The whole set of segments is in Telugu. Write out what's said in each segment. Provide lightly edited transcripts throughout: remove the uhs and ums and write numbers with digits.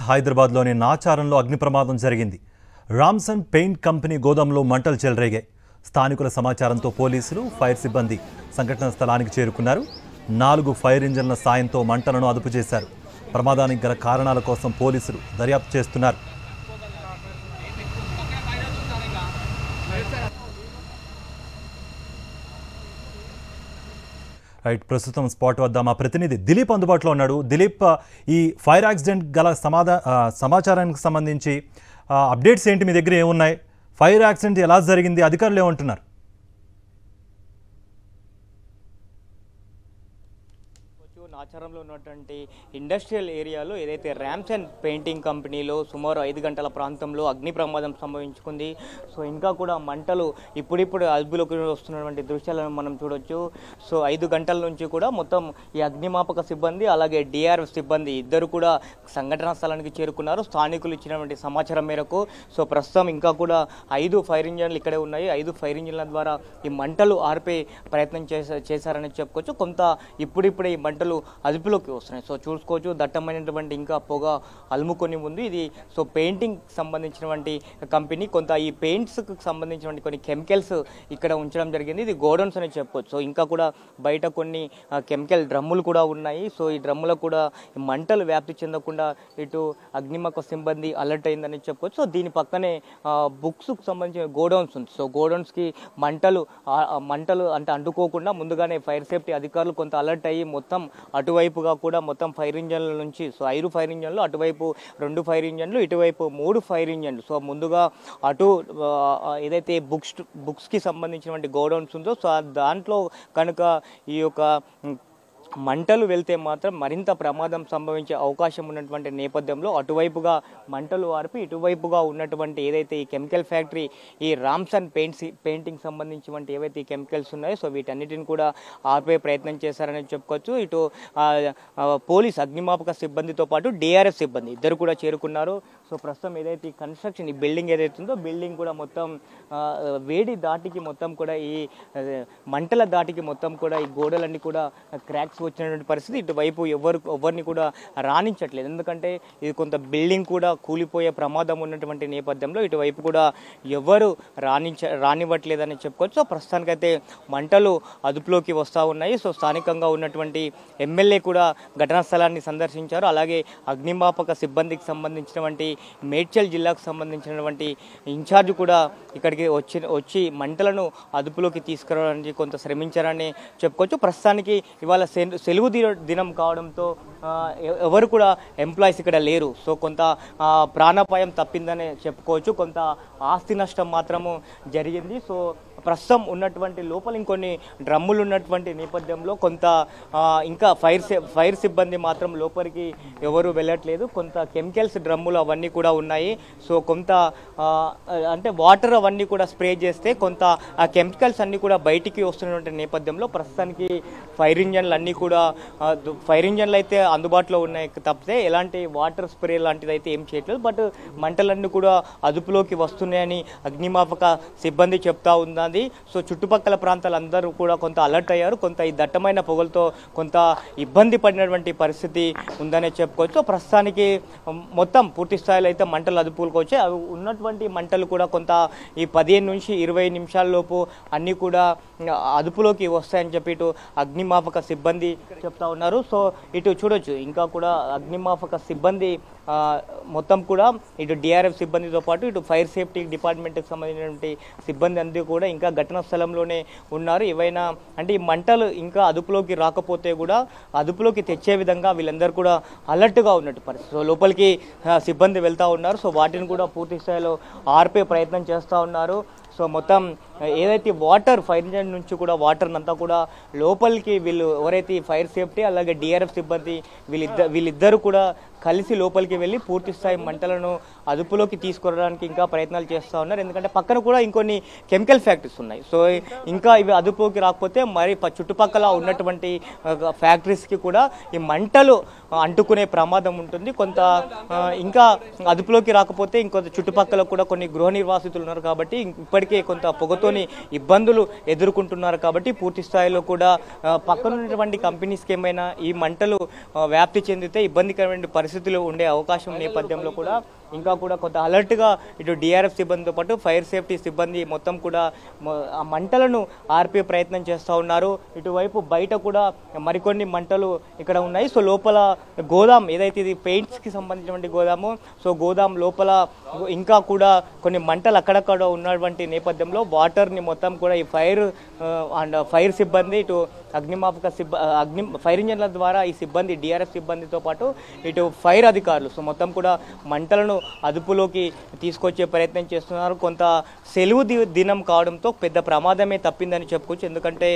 హైదరాబాద్లోని నాచారంలో అగ్ని ప్రమాదం జరిగింది. రామ్సన్ పెయింట్ కంపెనీ గోదాంలో మంటలు చెలరేగాయి. స్థానికుల సమాచారంతో పోలీసులు, ఫైర్ సిబ్బంది సంఘటనా స్థలానికి చేరుకున్నారు. 4 ఫైర్ ఇంజన్ల సాయంతో మంటలను అదుపు చేశారు. ప్రమాదానికి గల కారణాల కోసం పోలీసులు దర్యాప్తు చేస్తున్నారు. రైట్, ప్రస్తుతం స్పాట్ వద్ద మా ప్రతినిధి దిలీప్ అందుబాటులో ఉన్నాడు. దిలీప్, ఈ ఫైర్ యాక్సిడెంట్ గల సమాచారానికి సంబంధించి అప్డేట్స్ ఏంటి? మీ దగ్గర ఏమున్నాయి? ఫైర్ యాక్సిడెంట్ ఎలా జరిగింది? అధికారులు ఏమంటున్నారు? నాచారంలో ఉన్నటువంటి ఇండస్ట్రియల్ ఏరియాలో ఏదైతే రామ్సన్ పెయింటింగ్ కంపెనీలో సుమారు 5 గంటల ప్రాంతంలో అగ్ని ప్రమాదం సంభవించుకుంది. సో ఇంకా కూడా మంటలు ఇప్పుడిప్పుడు అదుపులోకి వస్తున్నటువంటి దృశ్యాలను మనం చూడొచ్చు. సో 5 గంటల నుంచి కూడా మొత్తం ఈ అగ్నిమాపక సిబ్బంది అలాగే డిఆర్ఎఫ్ సిబ్బంది ఇద్దరు కూడా సంఘటనా స్థలానికి చేరుకున్నారు. స్థానికులు ఇచ్చినటువంటి సమాచారం మేరకు సో ప్రస్తుతం ఇంకా కూడా 5 ఫైర్ ఇంజన్లు ఇక్కడే ఉన్నాయి. 5 ఫైర్ ఇంజన్ల ద్వారా ఈ మంటలు ఆర్పే ప్రయత్నం చేశారని చెప్పుకోవచ్చు. కొంత ఇప్పుడిప్పుడే ఈ మంటలు అదుపులోకి వస్తున్నాయి. సో చూసుకోవచ్చు, దట్టమైనటువంటి ఇంకా పొగ అలుముకొని ఉంది. ఇది సో పెయింటింగ్ సంబంధించినటువంటి కంపెనీ. కొంత ఈ పెయింట్స్కి సంబంధించినటువంటి కొన్ని కెమికల్స్ ఇక్కడ ఉంచడం జరిగింది. ఇది గోడౌన్స్ అని చెప్పొచ్చు. సో ఇంకా కూడా బయట కొన్ని కెమికల్ డ్రమ్ములు కూడా ఉన్నాయి. సో ఈ డ్రమ్ములకు కూడా మంటలు వ్యాప్తి చెందకుండా ఇటు అగ్నిమాపక సిబ్బంది అలర్ట్ అయిందని చెప్పొచ్చు. సో దీని పక్కనే బుక్స్కి సంబంధించిన గోడౌన్స్ ఉంది. సో గోడౌన్స్కి మంటలు అంటే అంటుకోకుండా ముందుగానే ఫైర్ సేఫ్టీ అధికారులు కొంత అలర్ట్ అయ్యి మొత్తం అటువైపుగా కూడా మొత్తం ఫైర్ ఇంజన్ల నుంచి సో 5 ఫైర్ ఇంజన్లు, అటువైపు 2 ఫైర్ ఇంజన్లు, ఇటువైపు 3 ఫైర్ ఇంజన్లు. సో ముందుగా అటు ఏదైతే బుక్స్కి సంబంధించినటువంటి గోడౌన్స్ ఉందో సో దాంట్లో కనుక ఈ యొక్క మంటలు వెళ్తే మాత్రం మరింత ప్రమాదం సంభవించే అవకాశం ఉన్నటువంటి నేపథ్యంలో అటువైపుగా మంటలు ఆర్పి ఇటువైపుగా ఉన్నటువంటి ఏదైతే ఈ కెమికల్ ఫ్యాక్టరీ ఈ రామ్సన్ పెయింటింగ్ సంబంధించినటువంటి ఏవైతే ఈ కెమికల్స్ ఉన్నాయో సో వీటన్నిటిని కూడా ఆర్పే ప్రయత్నం చేశారని చెప్పుకోవచ్చు. ఇటు పోలీస్ అగ్నిమాపక సిబ్బందితో పాటు డిఆర్ఎఫ్ సిబ్బంది ఇద్దరు కూడా చేరుకున్నారు. సో ప్రస్తుతం ఏదైతే ఈ కన్స్ట్రక్షన్ ఈ బిల్డింగ్ ఏదైతే ఉందో బిల్డింగ్ కూడా మొత్తం వేడి దాటికి మొత్తం కూడా ఈ మంటల దాటికి మొత్తం కూడా ఈ గోడలన్నీ కూడా క్రాక్స్ వచ్చినటువంటి పరిస్థితి. ఇటువైపు ఎవరిని కూడా రాణించట్లేదు. ఎందుకంటే ఇది కొంత బిల్డింగ్ కూడా కూలిపోయే ప్రమాదం ఉన్నటువంటి నేపథ్యంలో ఇటువైపు కూడా ఎవరు రానివ్వట్లేదని చెప్పుకోవచ్చు. సో ప్రస్తుతానికైతే మంటలు అదుపులోకి వస్తూ ఉన్నాయి. సో స్థానికంగా ఉన్నటువంటి ఎమ్మెల్యే కూడా ఘటనా స్థలాన్ని సందర్శించారు. అలాగే అగ్నిమాపక సిబ్బందికి సంబంధించినటువంటి మేడ్చల్ జిల్లాకు సంబంధించినటువంటి ఇన్ఛార్జ్ కూడా ఇక్కడికి వచ్చి మంటలను అదుపులోకి తీసుకురావడానికి కొంత శ్రమించారని చెప్పుకోవచ్చు. ప్రస్తుతానికి ఇవాళ సెలవు దినం కావడంతో ఎవరు కూడా ఎంప్లాయీస్ ఇక్కడ లేరు. సో కొంత ప్రాణాపాయం తప్పిందనే చెప్పుకోవచ్చు. కొంత ఆస్తి నష్టం మాత్రము జరిగింది. సో ప్రస్తుతం ఉన్నటువంటి లోపల ఇంకొన్ని డ్రమ్ములు ఉన్నటువంటి నేపథ్యంలో కొంత ఇంకా ఫైర్ సిబ్బంది మాత్రం లోపలికి ఎవరు వెళ్ళట్లేదు. కొంత కెమికల్స్ డ్రమ్ములు అవన్నీ కూడా ఉన్నాయి. సో కొంత అంటే వాటర్ అవన్నీ కూడా స్ప్రే చేస్తే కొంత ఆ కెమికల్స్ అన్నీ కూడా బయటికి వస్తున్నటువంటి నేపథ్యంలో ప్రస్తుతానికి ఫైర్ ఇంజన్లు అన్నీ కూడా ఫైర్ ఇంజన్లు అయితే అందుబాటులో ఉన్నాయి తప్పితే ఎలాంటి వాటర్ స్ప్రే లాంటిది అయితే ఏం చేయట్లేదు. బట్ మంటలన్నీ కూడా అదుపులోకి వస్తున్నాయని అగ్నిమాపక సిబ్బంది చెప్తా ఉన్నది. సో చుట్టుపక్కల ప్రాంతాలందరూ కూడా కొంత అలర్ట్ అయ్యారు. కొంత ఈ దట్టమైన పొగలతో కొంత ఇబ్బంది పడినటువంటి పరిస్థితి ఉందనే చెప్పుకోవచ్చు. ప్రస్తుతానికి మొత్తం పూర్తి స్థాయిలో అయితే మంటలు అదుపులోకి వచ్చాయి. అవి ఉన్నటువంటి మంటలు కూడా కొంత ఈ 15 నుంచి 20 నిమిషాల లోపు అన్నీ కూడా అదుపులోకి వస్తాయని చెప్పి ఇటు అగ్నిమాపక సిబ్బంది చెప్తా ఉన్నారు. సో ఇటు చూడొచ్చు ఇంకా కూడా అగ్నిమాపక సిబ్బంది మొత్తం కూడా ఇటు డిఆర్ఎఫ్ సిబ్బందితో పాటు ఇటు ఫైర్ సేఫ్టీ డిపార్ట్మెంట్కి సంబంధించినటువంటి సిబ్బంది అందరూ కూడా ఇంకా ఘటనా స్థలంలోనే ఉన్నారు. ఏవైనా అంటే ఈ మంటలు ఇంకా అదుపులోకి రాకపోతే కూడా అదుపులోకి తెచ్చే విధంగా వీళ్ళందరూ కూడా అలర్ట్గా ఉన్నట్టు పరిస్థితి. సో లోపలికి సిబ్బంది వెళ్తూ ఉన్నారు. సో వాటిని కూడా పూర్తి స్థాయిలో ఆర్పే ప్రయత్నం చేస్తూ ఉన్నారు. సో మొత్తం ఏదైతే వాటర్ ఫైర్ ఇంజన్ నుంచి కూడా వాటర్ అంతా కూడా లోపలికి వీళ్ళు ఎవరైతే ఫైర్ సేఫ్టీ అలాగే డిఆర్ఎఫ్ సిబ్బంది వీళ్ళిద్దరూ కూడా కలిసి లోపలికి వెళ్ళి పూర్తి స్థాయి మంటలను అదుపులోకి తీసుకురావడానికి ఇంకా ప్రయత్నాలు చేస్తూ ఉన్నారు. ఎందుకంటే పక్కన కూడా ఇంకొన్ని కెమికల్ ఫ్యాక్టరీస్ ఉన్నాయి. సో ఇంకా ఇవి అదుపులోకి రాకపోతే మరి చుట్టుపక్కల ఉన్నటువంటి ఫ్యాక్టరీస్కి కూడా ఈ మంటలు అంటుకునే ప్రమాదం ఉంటుంది. కొంత ఇంకా అదుపులోకి రాకపోతే ఇంకొంత చుట్టుపక్కల కూడా కొన్ని గృహ నిర్వాసితులు ఉన్నారు కాబట్టి ఇప్పటికే కొంత పొగతోని ఇబ్బందులు ఎదుర్కొంటున్నారు కాబట్టి పూర్తి స్థాయిలో కూడా పక్కనున్నటువంటి కంపెనీస్కి ఏమైనా ఈ మంటలు వ్యాప్తి చెందితే ఇబ్బందికరమైన పరిస్థితి పరిస్థితులు ఉండే అవకాశం నేపథ్యంలో కూడా ఇంకా కూడా కొంత అలర్ట్గా ఇటు డిఆర్ఎఫ్ సిబ్బందితో పాటు ఫైర్ సేఫ్టీ సిబ్బంది మొత్తం కూడా ఆ మంటలను ఆర్పే ప్రయత్నం చేస్తూ ఉన్నారు. ఇటువైపు బయట కూడా మరికొన్ని మంటలు ఇక్కడ ఉన్నాయి. సో లోపల గోదాం ఏదైతే ఇది పెయింట్స్కి సంబంధించినటువంటి గోదాము, సో గోదాం లోపల ఇంకా కూడా కొన్ని మంటలు అక్కడక్కడ ఉన్నటువంటి నేపథ్యంలో వాటర్ని మొత్తం కూడా ఈ ఫైర్ సిబ్బంది ఇటు అగ్నిమాపక ఫైర్ ఇంజన్ల ద్వారా ఈ సిబ్బంది డిఆర్ఎఫ్ సిబ్బందితో పాటు ఇటు ఫైర్ అధికారులు సో మొత్తం కూడా మంటలను అదుపులోకి తీసుకొచ్చే ప్రయత్నం చేస్తున్నారు. కొంత సెలవు దినం కావడంతో పెద్ద ప్రమాదమే తప్పిందని చెప్పుకోవచ్చు. ఎందుకంటే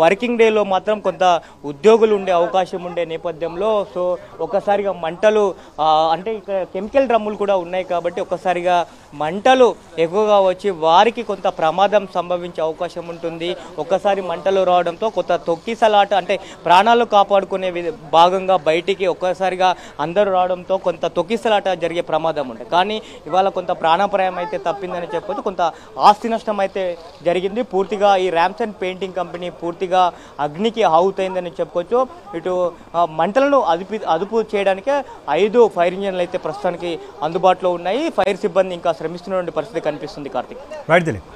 వర్కింగ్ డేలో మాత్రం కొంత ఉద్యోగులు ఉండే అవకాశం ఉండే నేపథ్యంలో సో ఒక్కసారిగా మంటలు అంటే ఇక్కడ కెమికల్ డ్రమ్ములు కూడా ఉన్నాయి కాబట్టి ఒక్కసారిగా మంటలు ఎక్కువగా వచ్చి వారికి కొంత ప్రమాదం సంభవించే అవకాశం ఉంటుంది. ఒక్కసారి మంటలు రావడంతో కొంత తొక్కిసలాట అంటే ప్రాణాలు కాపాడుకునే భాగంగా బయటికి ఒక్కసారిగా అందరూ రావడంతో కొంత తొక్కిసలాట జరిగే ప్రమాదం ఉంటుంది. కానీ ఇవాళ కొంత ప్రాణాపాయం అయితే తప్పిందని చెప్పొచ్చు. కొంత ఆస్తి నష్టం అయితే జరిగింది. పూర్తిగా ఈ ర్యామ్సన్ పెయింటింగ్ కంపెనీ పూర్తిగా అగ్నికి ఆహుతైందని చెప్పుకోవచ్చు. ఇటు మంటలను అదుపు చేయడానికి 5 ఫైర్ ఇంజన్లు అయితే ప్రస్తుతానికి అందుబాటులో ఉన్నాయి. ఫైర్ సిబ్బంది ఇంకా శ్రమిస్తున్నటువంటి పరిస్థితి కనిపిస్తుంది. కార్తిక్. రైట్ దిలీప్.